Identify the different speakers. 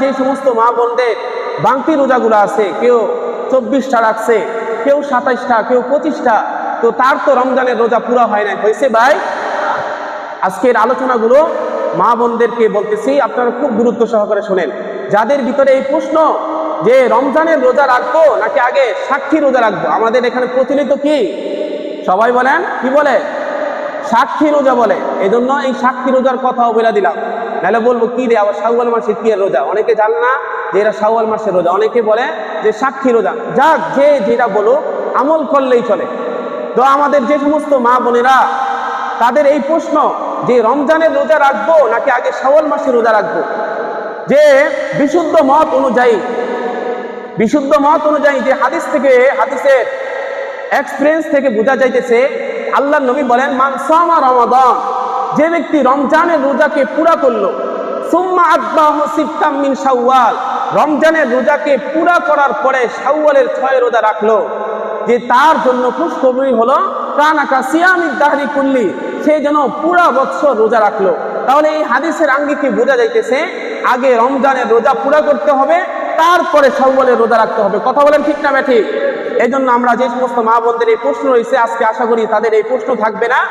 Speaker 1: যে সমস্ত মা বোনদের বাংতি রোজাগুলো আছে, কেউ 24টা রাখছে, কেউ 27টা, কেউ 25টা, তো তার তো রমজানের রোজা পুরা হয় নাই, হয়েছে ভাই? আজকের আলোচনাগুলো মা বোনদেরকে বলতেছি, আপনারা খুব গুরুত্ব সহকারে শোনেন। যাদের ভিতরে এই প্রশ্ন যে রমজানের রোজা রাখবো নাকি আগে সাক্ষী রোজা রাখবো, আমাদের এখানে প্রচলিত কি সবাই বলেন, কি বলে? সাক্ষী রোজা বলে। এই জন্য এই সাক্ষী রোজার কথাও বলে দিলাম, নাহলে বলবো কি রে আবার শাওয়াল মাসে কি রোজা, অনেকে জানে না যে এরা শাওয়াল মাসের রোজা, অনেকে বলে যে সাক্ষী রোজা। যাক, যে যেটা বলো, আমল করলেই চলে। তো আমাদের যে সমস্ত মা বোনেরা তাদের এই প্রশ্ন যে রমজানের রোজা রাখবো নাকি আগে শাওয়াল মাসে রোজা রাখবো, যে বিশুদ্ধ মত অনুযায়ী যে হাদিসের এক্সপেরিয়েন্স থেকে বোঝা যাইতেছে, আল্লাহর নবী বলেন, মান সামা রমাদান, যে ব্যক্তি রমজানের রোজাকে পুরা করলো, সুম্মা আতবাহু সিত্তাম মিন শাওয়াল, রমজানের রোজাকে পুরা করার পরে শাওয়ালের 6 রোজা রাখলো, যে তার জন্য খুশখবরি হলো কানা কা সিয়ামিদ দাহরি কুল্লি, সে যেন পুরা বছর রোজা রাখলো। তাহলে এই হাদিসের আঙ্গিকে বোঝা যাইতেছে আগে রমজানের রোজা পুরা করতে হবে, তারপরে শাওয়ালের রোজা রাখতে হবে। কথা বলেন ঠিক না ঠিক? এই জন্য আমরা যে সমস্ত মা বোনদের এই প্রশ্ন রয়েছে, আজকে আশা করি তাদের এই প্রশ্ন থাকবে না।